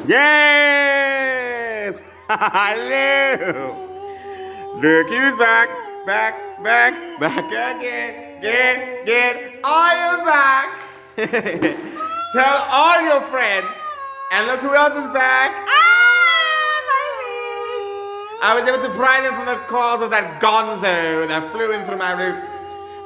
Yes! Hello! Look who's back again. I am back! Tell all your friends. And look who else is back. I was able to pry them from the claws of that gonzo that flew in through my roof.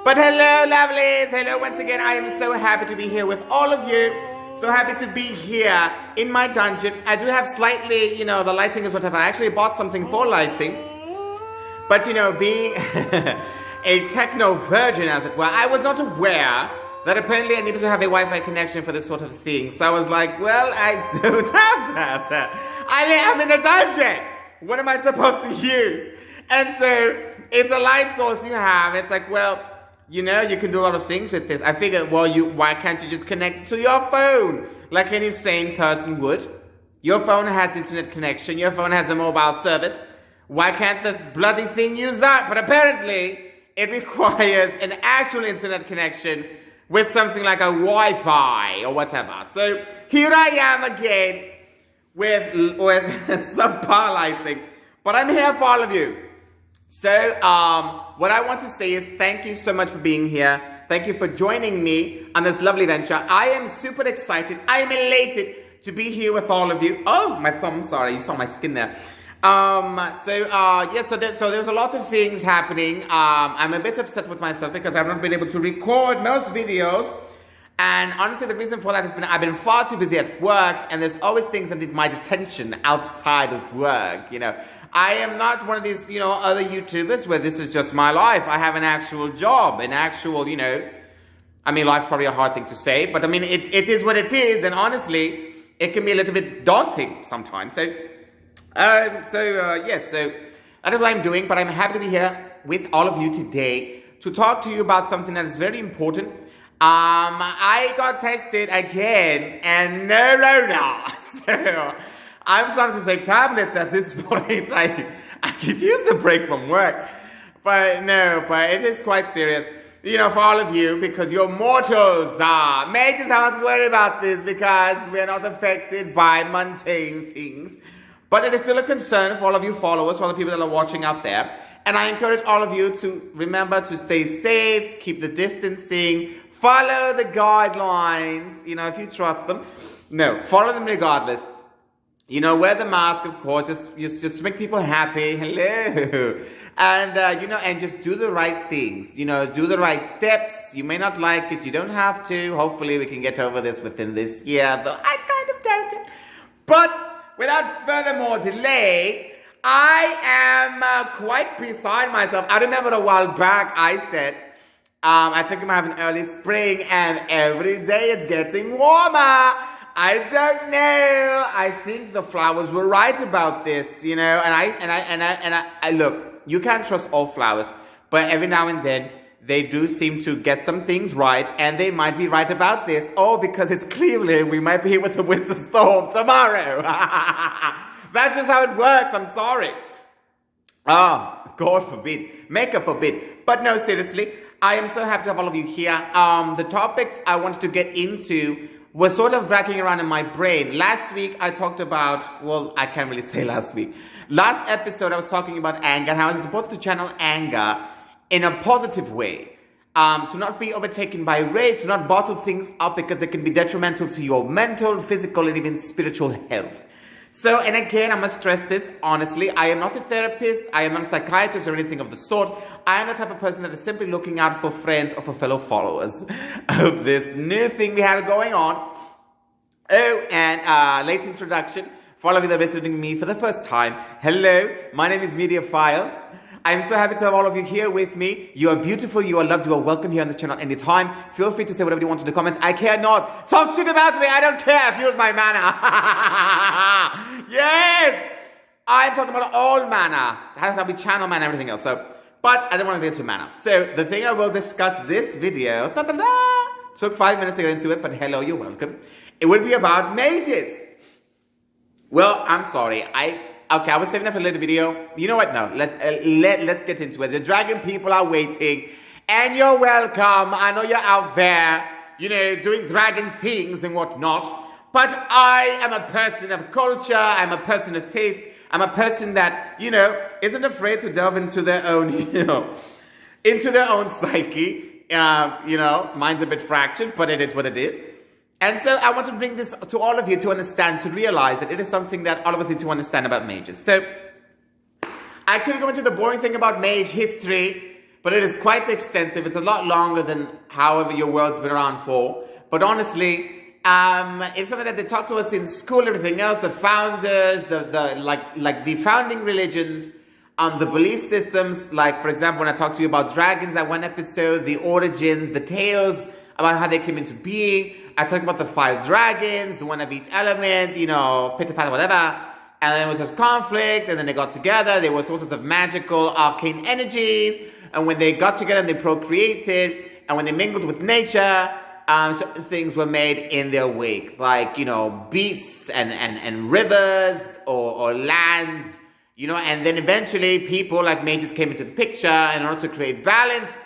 But hello, lovelies. Hello once again. I am so happy to be here with all of you. So happy to be here in my dungeon. I do have slightly, the lighting is whatever. I actually bought something for lighting. But, being a techno virgin, as it were, I was not aware that apparently I needed to have a Wi-Fi connection for this sort of thing. So I was like, well, I don't have that. I am in a dungeon. What am I supposed to use? And so it's a light source you have. It's like, well, you can do a lot of things with this. I figured, well, why can't you just connect to your phone like any sane person would? Your phone has internet connection. Your phone has a mobile service. Why can't the bloody thing use that? But apparently, it requires an actual internet connection with something like a Wi-Fi or whatever. So here I am again with subpar lighting. But I'm here for all of you. So, what I want to say is thank you so much for being here. Thank you for joining me on this lovely venture. I am super excited. I am elated to be here with all of you. Oh, my thumb, sorry, you saw my skin there. So there's a lot of things happening. I'm a bit upset with myself because I've not been able to record most videos. And honestly, the reason for that has been I've been far too busy at work, and there's always things that need my attention outside of work, I am not one of these, other YouTubers where this is just my life. I have an actual job, life's probably a hard thing to say, but it is what it is, and honestly, it can be a little bit daunting sometimes. So that is what I'm doing, but I'm happy to be here with all of you today to talk to you about something that is very important. I got tested again, and no. So I'm starting to take tablets at this point. I could use the break from work. But it is quite serious. For all of you, because you're mortals. Mages aren't worried about this because we're not affected by mundane things. But it is still a concern for all of you followers, for all the people that are watching out there. And I encourage all of you to remember to stay safe, keep the distancing, follow the guidelines, if you trust them. No, follow them regardless. Wear the mask, of course, just make people happy. Hello. And, and just do the right things. Do the right steps. You may not like it. You don't have to. Hopefully we can get over this within this year, though I kind of doubt it. But without further more delay, I am quite beside myself. I remember a while back I said, I think I'm having early spring, and every day it's getting warmer. I don't know. I think the flowers were right about this, and I look, you can't trust all flowers, but every now and then they do seem to get some things right, and they might be right about this. Oh, because it's Cleveland, we might be here with a winter storm tomorrow. That's just how it works. I'm sorry. God forbid. Maker forbid. But no, seriously, I am so happy to have all of you here. The topics I wanted to get into were sort of racking around in my brain. Last week, I talked about, well, I can't really say last week. Last episode, I was talking about anger and how I was supposed to channel anger in a positive way. To not be overtaken by rage, to not bottle things up because it can be detrimental to your mental, physical, and even spiritual health. So, and again, I must stress this, honestly, I am not a therapist, I am not a psychiatrist or anything of the sort. I am the type of person that is simply looking out for friends or for fellow followers of this new thing we have going on. Oh, and late introduction, for all of you that are visiting me for the first time, hello, my name is Mediaphile. I'm so happy to have all of you here with me. You are beautiful, you are loved, you are welcome here on the channel anytime. Feel free to say whatever you want in the comments. I care not. Talk shit about me, I don't care. Use my mana. Yes! I'm talking about all mana. That has to be channel mana and everything else. But I don't want to get into mana. So the thing I will discuss this video, took 5 minutes to get into it, but hello, you're welcome. It would be about mages. Well, I'm sorry. Okay, I was saving that for a later video. You know what? No, let's get into it. The dragon people are waiting, and you're welcome. I know you're out there, doing dragon things and whatnot. But I am a person of culture. I'm a person of taste. I'm a person that, you know, isn't afraid to delve into their own, you know, into their own psyche. You know, mine's a bit fractured, but it is what it is. And so I want to bring this to all of you to understand, to realize that it is something that all of us need to understand about mages. So I could go into the boring thing about mage history, but it is quite extensive. It's a lot longer than however your world's been around for. But honestly, it's something that they taught to us in school, everything else, the founders, like the founding religions, the belief systems, like for example, when I talked to you about dragons, that one episode, the origins, the tales about how they came into being. I talked about the 5 dragons, one of each element, you know, pitter patter, whatever. And then it was just conflict, and then they got together. There were sources of magical, arcane energies. And when they got together and they procreated, and when they mingled with nature, certain things were made in their wake, like, you know, beasts and rivers or lands, you know, and then eventually people like mages came into the picture in order to create balance,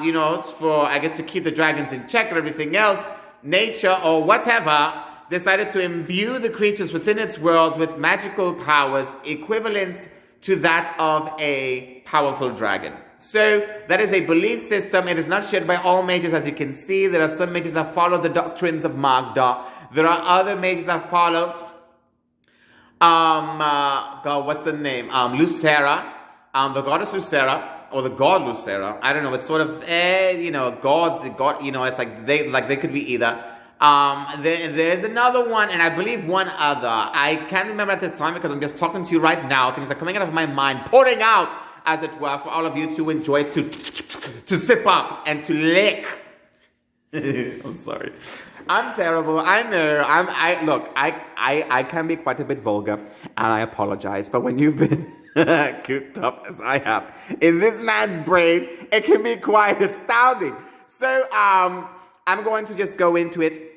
you know, for, I guess, to keep the dragons in check and everything else. Nature or whatever decided to imbue the creatures within its world with magical powers equivalent to that of a powerful dragon. So that is a belief system. It is not shared by all mages, as you can see. There are some mages that follow the doctrines of Magda. There are other mages that follow, God, what's the name? Lucera, the goddess Lucera, or the god Lucera. I don't know. It's sort of, you know, God, you know, it's like they could be either. There's another one, and I believe one other. I can't remember at this time because I'm just talking to you right now. Things are coming out of my mind, pouring out, as it were, for all of you to enjoy, to sip up and to lick. I'm sorry. I'm terrible. I know. Look, I can be quite a bit vulgar, and I apologize. But when you've been cooped up as I have in this man's brain, it can be quite astounding. So, I'm going to just go into it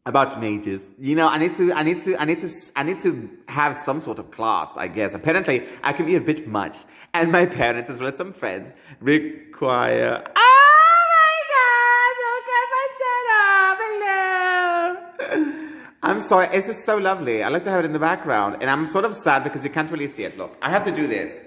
about mages. You know, I need to have some sort of class, I guess. Apparently, I can be a bit much. And my parents, as well as some friends, require... Oh my God, look at my setup. Hello. I'm sorry, it's just so lovely. I like to have it in the background. And I'm sort of sad because you can't really see it. Look, I have to do this.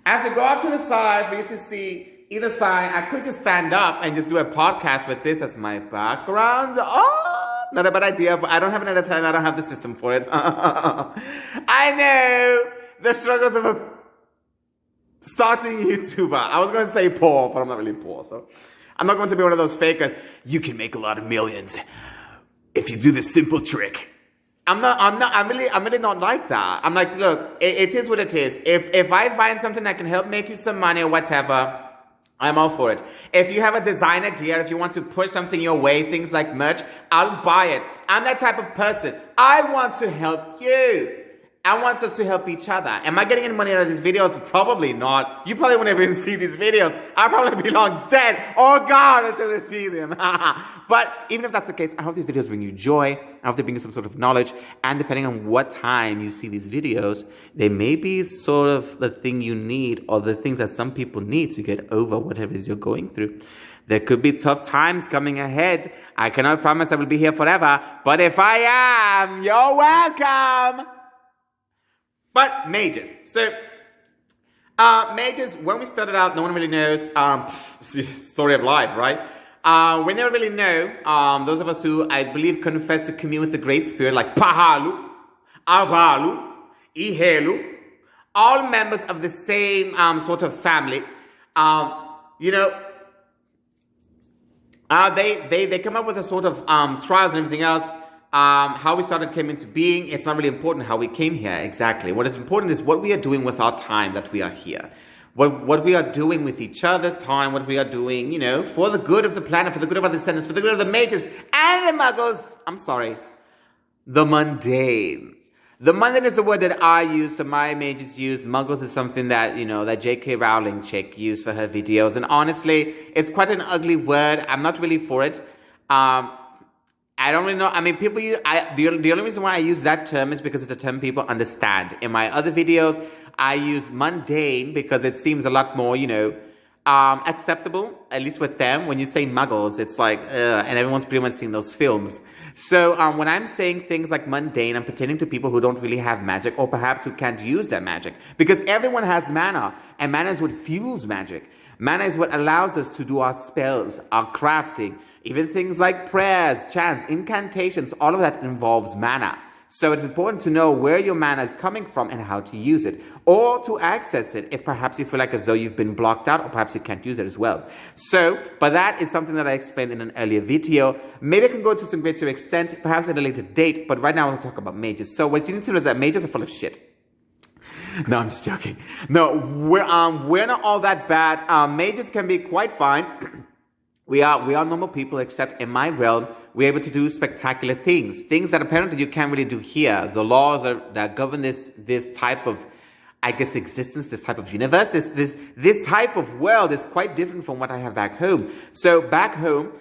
I have to go off to the side for you to see either side. I could just stand up and just do a podcast with this as my background. Oh, not a bad idea, but I don't have an editor and I don't have the system for it. I know the struggles of a starting YouTuber. I was going to say poor, but I'm not really poor, so I'm not going to be one of those fakers. You can make a lot of millions if you do this simple trick. I'm really not like that. I'm like, look, it is what it is. If I find something that can help make you some money or whatever, I'm all for it. If you have a design idea, if you want to push something your way, things like merch, I'll buy it. I'm that type of person. I want to help you. I want us to help each other. Am I getting any money out of these videos? Probably not. You probably won't even see these videos. I'll probably be long dead. Oh God, until you see them. But even if that's the case, I hope these videos bring you joy. I hope they bring you some sort of knowledge. And depending on what time you see these videos, they may be sort of the thing you need or the things that some people need to get over whatever it is you're going through. There could be tough times coming ahead. I cannot promise I will be here forever. But if I am, you're welcome. But mages. So, mages, when we started out, no one really knows. Story of life, right? We never really know. Those of us who, I believe, confess to commune with the Great Spirit, like Pahalu, Avalu, Ihelu, all members of the same sort of family. You know, they come up with a sort of trials and everything else. How we started came into being. It's not really important how we came here exactly. What is important is what we are doing with our time that we are here. What we are doing with each other's time, what we are doing, you know, for the good of the planet, for the good of our descendants, for the good of the mages and the muggles. I'm sorry. The mundane. The mundane is the word that I use, so my mages use. Muggles is something that, you know, that J.K. Rowling chick used for her videos. And honestly, it's quite an ugly word. I'm not really for it. I don't really know. I mean, people use... the only reason why I use that term is because it's a term people understand. In my other videos, I use mundane because it seems a lot more, you know... acceptable, at least with them. When you say muggles, it's like, and everyone's pretty much seen those films. So when I'm saying things like mundane, I'm pertaining to people who don't really have magic, or perhaps who can't use their magic. Because everyone has mana, and mana is what fuels magic. Mana is what allows us to do our spells, our crafting, even things like prayers, chants, incantations, all of that involves mana. So it's important to know where your mana is coming from and how to use it, or to access it if perhaps you feel like as though you've been blocked out, or perhaps you can't use it as well. So, but that is something that I explained in an earlier video. Maybe I can go to some greater extent, perhaps at a later date, but right now I want to talk about mages. So what you need to know is that mages are full of shit. No, I'm just joking. No, we're not all that bad. Mages can be quite fine. We are normal people, except in my realm, we're able to do spectacular things that apparently you can't really do here. The laws that govern this type of, I guess, existence, this type of universe, this type of world is quite different from what I have back home. So back home,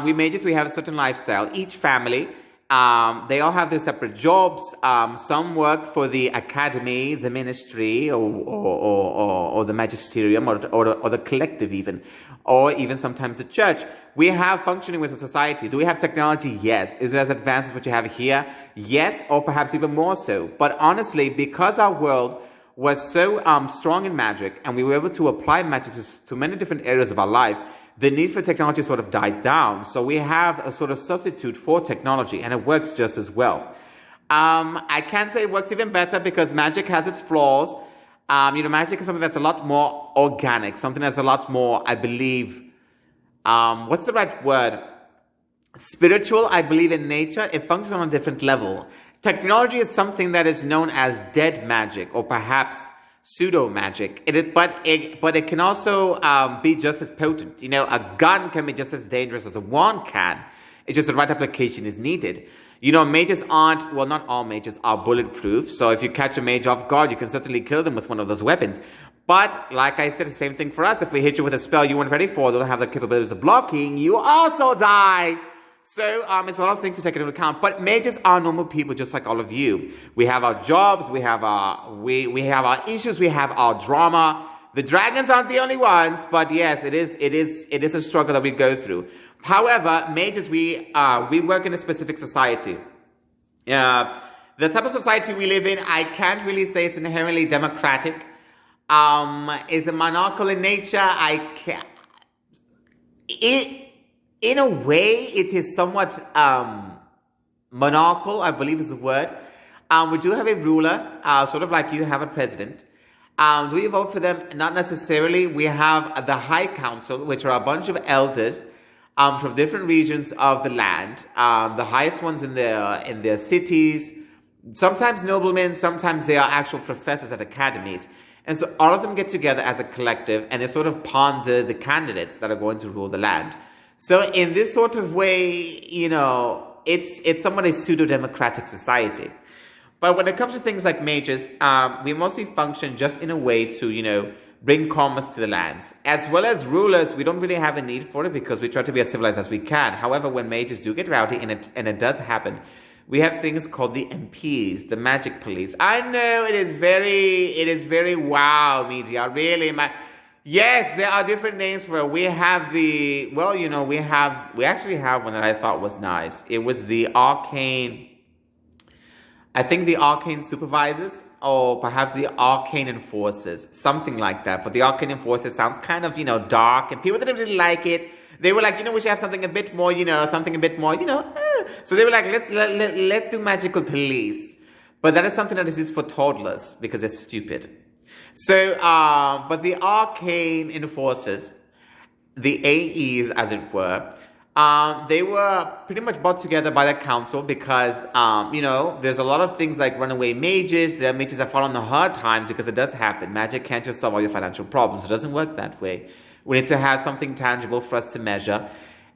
we have a certain lifestyle. Each family, they all have their separate jobs. Some work for the academy, the ministry, or the magisterium, or the collective even, or even sometimes the church. We have functioning with a society. Do we have technology? Yes. Is it as advanced as what you have here? Yes, or perhaps even more so. But honestly, because our world was so strong in magic, and we were able to apply magic to many different areas of our life, the need for technology sort of died down. So we have a sort of substitute for technology, and it works just as well. I can't say it works even better because magic has its flaws. Magic is something that's a lot more organic, something that's a lot more, I believe, what's the right word? Spiritual, I believe, in nature. It functions on a different level. Technology is something that is known as dead magic, or perhaps pseudo magic. But it can also be just as potent. A gun can be just as dangerous as a wand can. It's just the right application is needed. Mages aren't, well, not all mages are bulletproof. So if you catch a mage off guard, you can certainly kill them with one of those weapons. But like I said, the same thing for us. If we hit you with a spell you weren't ready for, they don't have the capabilities of blocking, you also die. So it's a lot of things to take into account. But mages are normal people just like all of you. We have our jobs, we have our issues, we have our drama. The dragons aren't the only ones, but yes, it is a struggle that we go through. However, mages, we work in a specific society. The type of society we live in, I can't really say it's inherently democratic. Is it monarchical in nature? In a way, it is somewhat monarchical, I believe is the word. We do have a ruler, sort of like you have a president. Do we vote for them? Not necessarily. We have the High Council, which are a bunch of elders from different regions of the land. The highest ones in their cities. Sometimes noblemen, sometimes they are actual professors at academies. And so all of them get together as a collective, and they sort of ponder the candidates that are going to rule the land. So in this sort of way, it's somewhat a pseudo-democratic society. But when it comes to things like mages, we mostly function just in a way to, bring commerce to the lands. As well as rulers, we don't really have a need for it because we try to be as civilized as we can. However, when mages do get rowdy, and it does happen, we have things called the MPs, the magic police. I know it is very wow media, really. Yes, there are different names for it. We have we actually have one that I thought was nice. It was the arcane, I think the arcane supervisors, or perhaps the arcane enforcers, something like that. But the arcane enforcers sounds kind of, dark, and people didn't really like it. They were like, we should have something a bit more, So they were like, let's do magical police. But that is something that is used for toddlers because they're stupid. So, but the arcane enforcers, the AEs, as it were, they were pretty much brought together by the council because, there's a lot of things like runaway mages. There are mages that fall on the hard times because it does happen. Magic can't just solve all your financial problems. It doesn't work that way. We need to have something tangible for us to measure.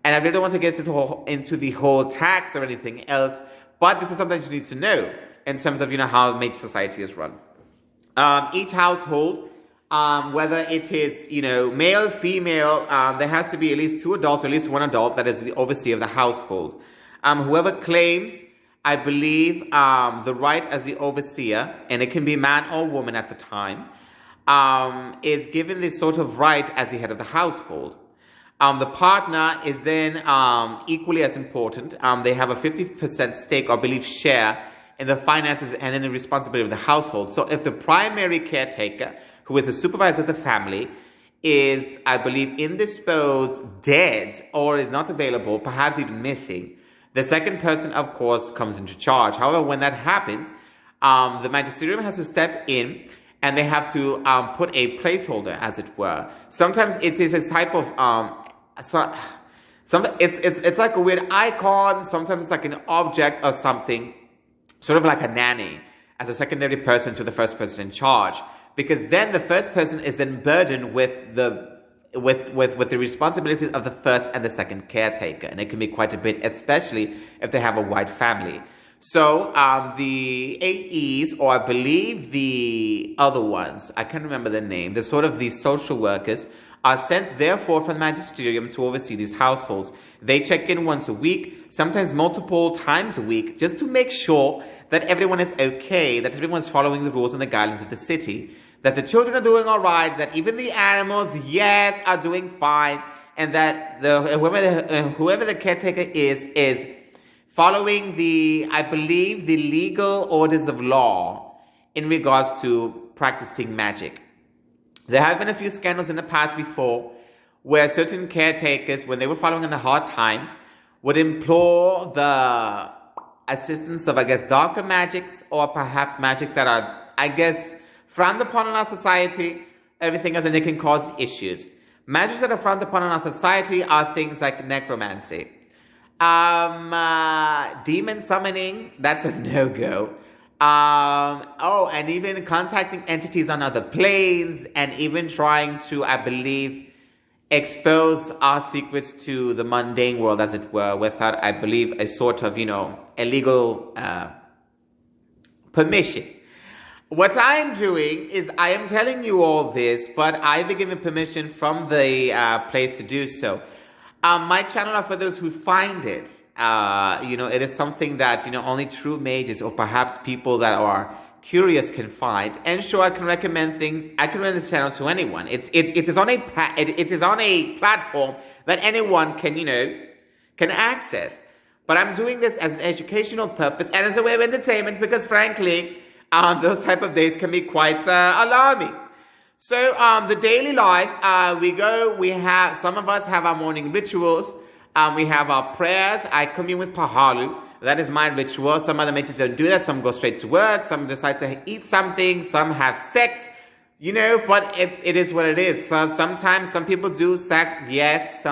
And I really don't want to get into the whole tax or anything else, but this is something you need to know in terms of, how Mage Society is run. Each household, whether it is, male, female, there has to be at least 2 adults, or at least 1 adult that is the overseer of the household. Whoever claims, I believe, the right as the overseer, and it can be man or woman at the time, is given this sort of right as the head of the household. The partner is then equally as important. They have a 50% stake or belief share in the finances and in the responsibility of the household. So if the primary caretaker, who is the supervisor of the family, is, I believe, indisposed, dead, or is not available, perhaps even missing, the second person, of course, comes into charge. However, when that happens, the magisterium has to step in and they have to put a placeholder, as it were. Sometimes it is a type of, it's like a weird icon. Sometimes it's like an object or something, sort of like a nanny, as a secondary person to the first person in charge. Because then the first person is then burdened with the responsibilities of the first and the second caretaker. And it can be quite a bit, especially if they have a wide family. So the AEs, or I believe the other ones, I can't remember the name, the sort of these social workers, are sent therefore from the magisterium to oversee these households. They check in once a week, sometimes multiple times a week, just to make sure that everyone is okay, that everyone is following the rules and the guidelines of the city, that the children are doing all right, that even the animals, yes, are doing fine, and that whoever the caretaker is following I believe, the legal orders of law in regards to practicing magic. There have been a few scandals in the past before where certain caretakers, when they were following in the hard times, would implore the assistance of, I guess, darker magics, or perhaps magics that are, I guess, frowned upon in our society, everything else, and they can cause issues. Magics that are frowned upon in our society are things like necromancy. Demon summoning, that's a no-go. And even contacting entities on other planes, and even trying to, I believe, expose our secrets to the mundane world, as it were, without, I believe, a sort of, illegal permission. What I am doing is I am telling you all this, but I've been given permission from the place to do so. My channel are for those who find it. It is something that, only true mages or perhaps people that are curious can find. And sure, I can recommend things. I can recommend this channel to anyone. It is on a platform that anyone can access. But I'm doing this as an educational purpose and as a way of entertainment, because frankly, those type of days can be quite alarming. So the daily life, some of us have our morning rituals. We have our prayers. I commune with Pahalu. That is my ritual. Some other mages don't do that. Some go straight to work. Some decide to eat something. Some have sex. But it is what it is. So sometimes some people do yes.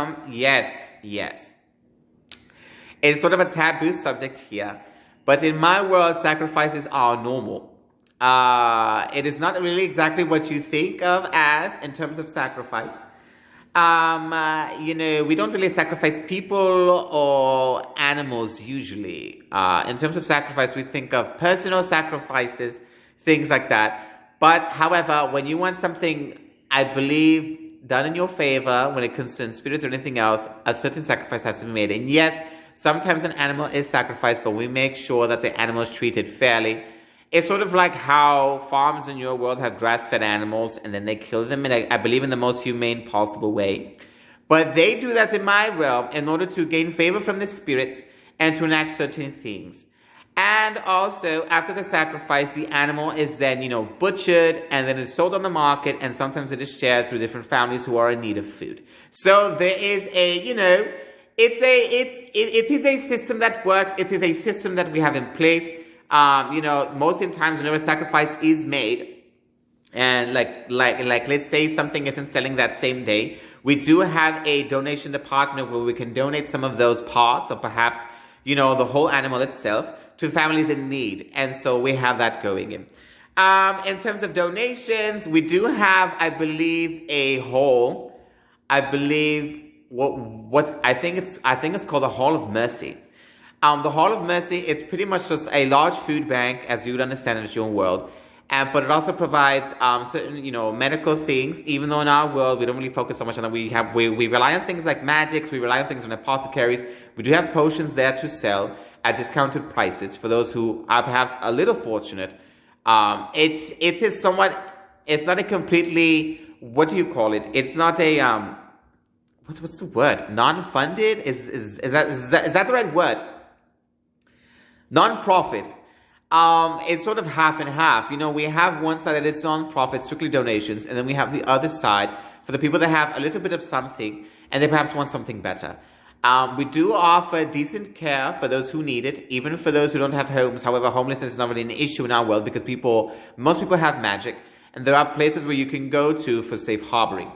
It's sort of a taboo subject here. But in my world, sacrifices are normal. It is not really exactly what you think of as in terms of sacrifice. We don't really sacrifice people or animals usually. In terms of sacrifice, we think of personal sacrifices, things like that. But however, when you want something, I believe, done in your favor, when it concerns spirits or anything else, a certain sacrifice has to be made. And yes, sometimes an animal is sacrificed, but we make sure that the animal is treated fairly. It's sort of like how farms in your world have grass-fed animals, and then they kill them in, I believe, in the most humane possible way. But they do that in my realm in order to gain favor from the spirits and to enact certain things. And also, after the sacrifice, the animal is then, butchered, and then it's sold on the market, and sometimes it is shared through different families who are in need of food. So there is it is a system that works. It is a system that we have in place. Most of the times whenever a sacrifice is made, and like let's say something isn't selling that same day, we do have a donation department where we can donate some of those parts, or perhaps, the whole animal itself, to families in need. And so we have that going in. In terms of donations, we do have, I believe, what I think it's called the Hall of Mercy. The Hall of Mercy, it's pretty much just a large food bank, as you would understand in your own world. But it also provides certain, medical things. Even though in our world we don't really focus so much on that, we rely on things like magics, we rely on things on apothecaries. We do have potions there to sell at discounted prices for those who are perhaps a little fortunate. It is somewhat It's not a completely, what do you call it? It's not a, what's the word? Non-funded? Is that the right word? Non-profit. It's sort of half and half. You know, we have one side that is non-profit, strictly donations, and then we have the other side for the people that have a little bit of something and they perhaps want something better. We do offer decent care for those who need it, even for those who don't have homes. However, homelessness is not really an issue in our world because most people have magic, and there are places where you can go to for safe harboring.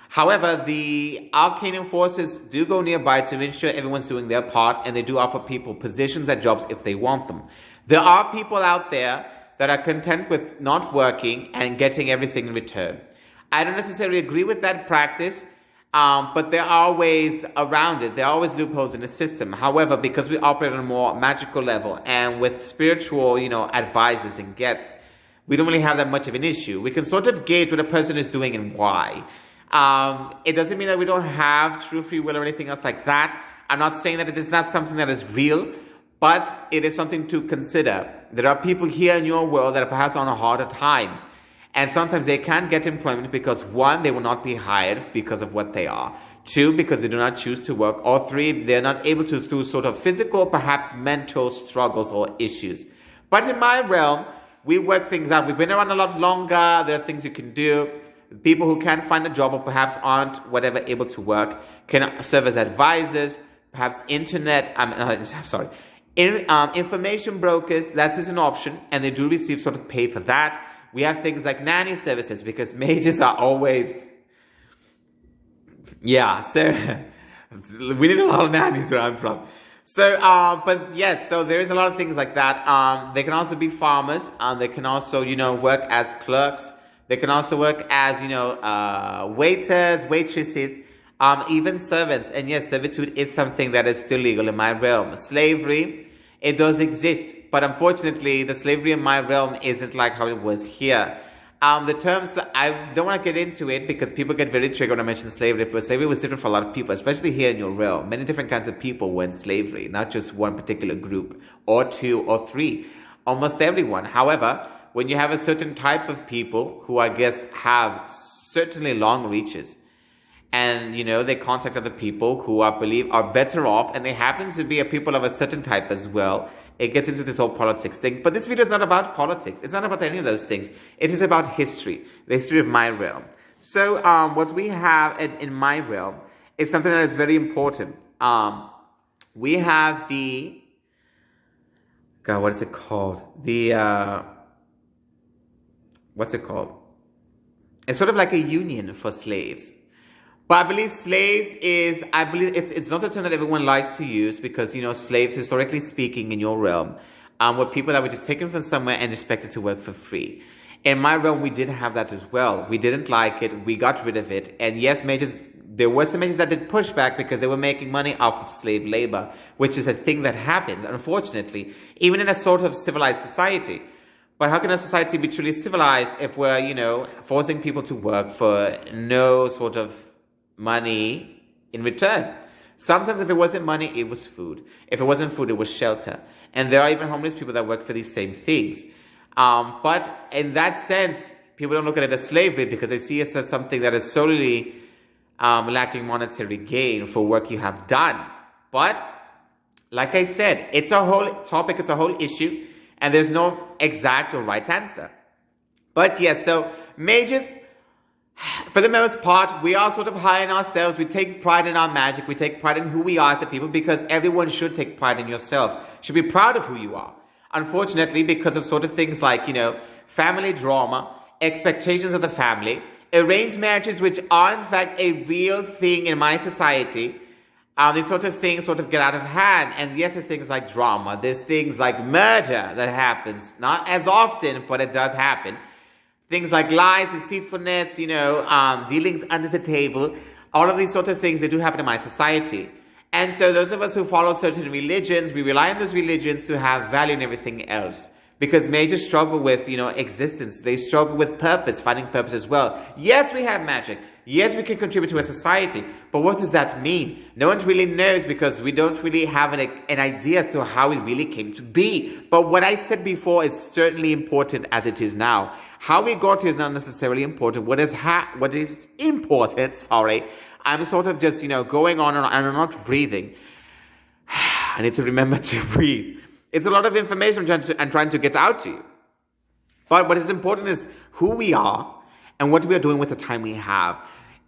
However, the Arcanian forces do go nearby to ensure everyone's doing their part, and they do offer people positions at jobs if they want them. There are people out there that are content with not working and getting everything in return. I don't necessarily agree with that practice, but there are ways around it. There are always loopholes in the system. However, because we operate on a more magical level and with spiritual, advisors and guests, we don't really have that much of an issue. We can sort of gauge what a person is doing and why. It doesn't mean that we don't have true free will or anything else like that. I'm not saying that it is not something that is real, but it is something to consider. There are people here in your world that are perhaps on harder times. And sometimes they can't get employment because, one, they will not be hired because of what they are. Two, because they do not choose to work. Or three, they're not able to do sort of physical, perhaps mental struggles or issues. But in my realm, we work things out. We've been around a lot longer. There are things you can do. People who can't find a job or perhaps aren't whatever able to work can serve as advisors, perhaps information brokers. That is an option, and they do receive sort of pay for that. We have things like nanny services because mages are always, so we need a lot of nannies where I'm from. So, but yes, so there is a lot of things like that. They can also be farmers. They can also, work as clerks. They can also work as, waiters, waitresses, even servants. And yes, servitude is something that is still legal in my realm. Slavery, it does exist. But unfortunately, the slavery in my realm isn't like how it was here. The terms, I don't want to get into it because people get very triggered when I mention slavery. Because slavery was different for a lot of people, especially here in your realm. Many different kinds of people were in slavery, not just one particular group or two or three. Almost everyone. However, when you have a certain type of people who I guess have certainly long reaches and, they contact other people who I believe are better off and they happen to be a people of a certain type as well, it gets into this whole politics thing. But this video is not about politics. It's not about any of those things. It is about history, the history of my realm. So what we have in my realm is something that is very important. We have what is it called? What's it called? It's sort of like a union for slaves. But I believe it's not a term that everyone likes to use because, slaves, historically speaking, in your realm, were people that were just taken from somewhere and expected to work for free. In my realm, we did have that as well. We didn't like it. We got rid of it. And yes, there were some mages that did push back because they were making money off of slave labor, which is a thing that happens, unfortunately, even in a sort of civilized society. But how can a society be truly civilized if we're, forcing people to work for no sort of money in return? Sometimes if it wasn't money, it was food. If it wasn't food, it was shelter. And there are even homeless people that work for these same things. But in that sense, people don't look at it as slavery because they see it as something that is solely lacking monetary gain for work you have done. But like I said, it's a whole topic, it's a whole issue. And there's no exact or right answer. But yes, so mages, for the most part, we are sort of high in ourselves. We take pride in our magic. We take pride in who we are as a people because everyone should take pride in yourself. Should be proud of who you are. Unfortunately, because of sort of things like, family drama, expectations of the family, arranged marriages, which are in fact a real thing in my society, these sort of things sort of get out of hand. And yes, there's things like drama. There's things like murder that happens. Not as often, but it does happen. Things like lies, deceitfulness, dealings under the table. All of these sort of things, they do happen in my society. And so those of us who follow certain religions, we rely on those religions to have value in everything else. Because mages struggle with, existence. They struggle with purpose, finding purpose as well. Yes, we have magic. Yes, we can contribute to a society. But what does that mean? No one really knows because we don't really have an idea as to how it really came to be. But what I said before is certainly important as it is now. How we got here is not necessarily important. What is important, sorry, I'm sort of just, going on and I'm not breathing. I need to remember to breathe. It's a lot of information I'm trying to get out to you. But what is important is who we are and what we are doing with the time we have.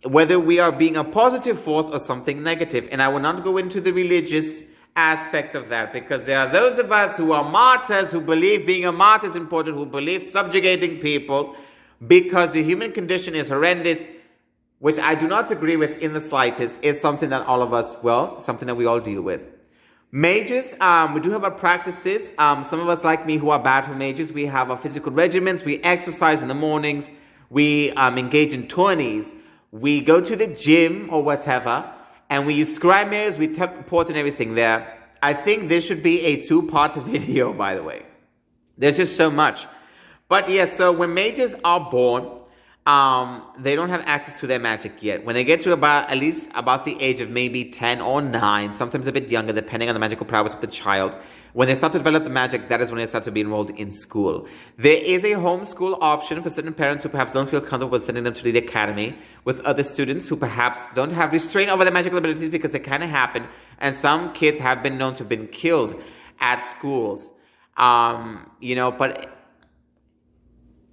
Whether we are being a positive force or something negative. And I will not go into the religious aspects of that, because there are those of us who are martyrs, who believe being a martyr is important, who believe subjugating people because the human condition is horrendous, which I do not agree with in the slightest. Is something that all of us, something that we all deal with. Mages, we do have our practices. Some of us like me who are bad for mages, we have our physical regimens, we exercise in the mornings, we engage in tourneys, we go to the gym or whatever, and we use scribe mirrors, we teleport and everything there. I think this should be a 2-part video, by the way. There's just so much. But yes, so when mages are born, they don't have access to their magic yet. When they get to at least about the age of maybe 10 or 9, sometimes a bit younger, depending on the magical prowess of the child, when they start to develop the magic, that is when they start to be enrolled in school. There is a homeschool option for certain parents who perhaps don't feel comfortable with sending them to the academy with other students who perhaps don't have restraint over their magical abilities, because they kind of happen. And some kids have been known to have been killed at schools. But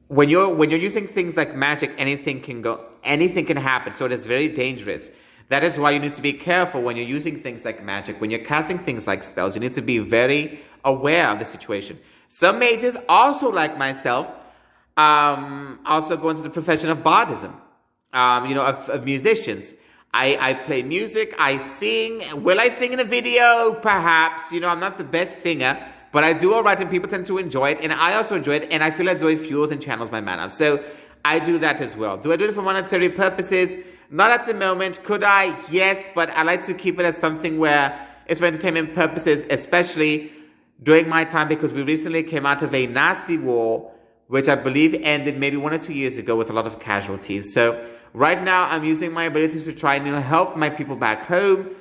when you're using things like magic, anything can happen. So it is very dangerous. That is why you need to be careful when you're using things like magic. When you're casting things like spells, you need to be very aware of the situation. Some mages, also like myself, also go into the profession of bardism, of musicians. I play music, I sing. Will I sing in a video? Perhaps. I'm not the best singer, but I do all right and people tend to enjoy it. And I also enjoy it, and I feel like joy fuels and channels my mana. So I do that as well. Do I do it for monetary purposes? Not at the moment. Could I? Yes, but I like to keep it as something where it's for entertainment purposes, especially during my time, because we recently came out of a nasty war, which I believe ended maybe 1 or 2 years ago with a lot of casualties. So right now I'm using my abilities to try and help my people back home,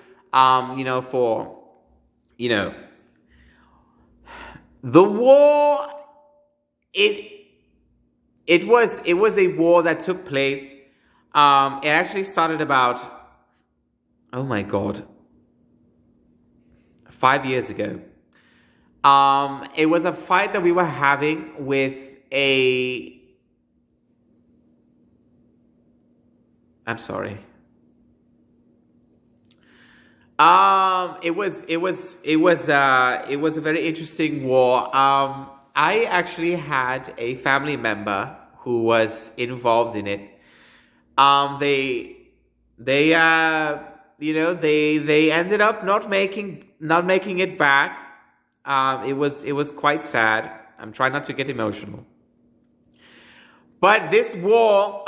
the war, it was a war that took place. It actually started about, 5 years ago. It was a fight that we were having with I'm sorry. It was a very interesting war. I actually had a family member who was involved in it. They ended up not making it back. It was quite sad. I'm trying not to get emotional. But this war,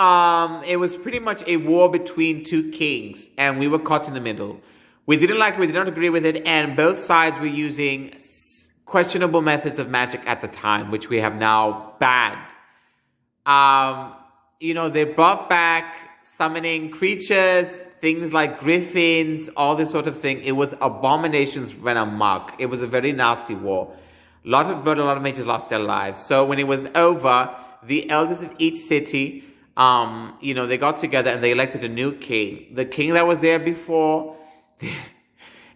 it was pretty much a war between two kings, and we were caught in the middle. We did not agree with it, and both sides were using questionable methods of magic at the time, which we have now banned. They brought back summoning creatures, things like griffins, all this sort of thing. It was abominations ran amok. It was a very nasty war. A lot of blood, a lot of mages lost their lives. So when it was over, the elders of each city, they got together and they elected a new king. The king that was there before,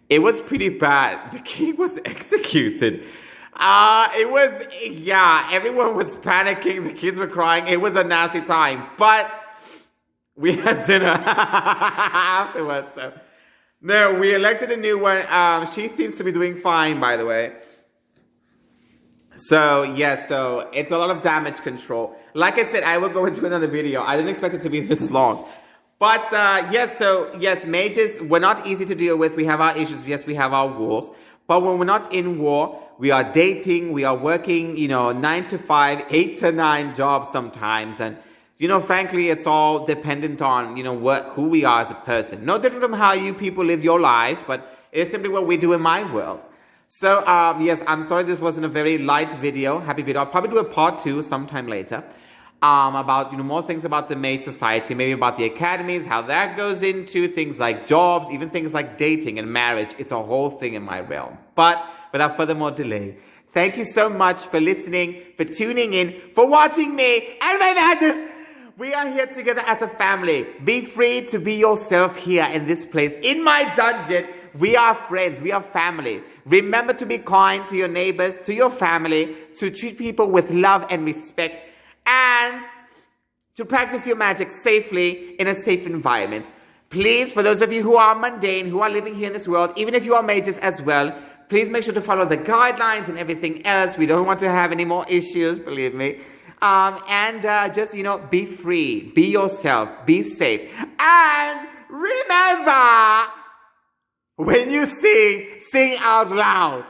it was pretty bad. The king was executed. Everyone was panicking. The kids were crying. It was a nasty time. But we had dinner afterwards. So. No, we elected a new one. She seems to be doing fine, by the way. So it's a lot of damage control. Like I said, I will go into another video. I didn't expect it to be this long. But, mages, we're not easy to deal with. We have our issues. Yes, we have our wars. But when we're not in war, we are dating, we are working, 9 to 5, 8 to 9 jobs sometimes. And, frankly, it's all dependent on, who we are as a person. No different from how you people live your lives, but it's simply what we do in my world. So, yes, I'm sorry this wasn't a very light video, happy video. I'll probably do a part 2 sometime later. About, more things about the Mage Society, maybe about the academies, how that goes into things like jobs, even things like dating and marriage. It's a whole thing in my realm. But without further more delay, thank you so much for listening, for tuning in, for watching me, and my madness. We are here together as a family. Be free to be yourself here in this place. In my dungeon, we are friends, we are family. Remember to be kind to your neighbors, to your family, to treat people with love and respect, and to practice your magic safely in a safe environment. Please, for those of you who are mundane, who are living here in this world, even if you are mages as well, please make sure to follow the guidelines and everything else. We don't want to have any more issues, believe me. Just, be free, be yourself, be safe. And remember, when you sing, sing out loud.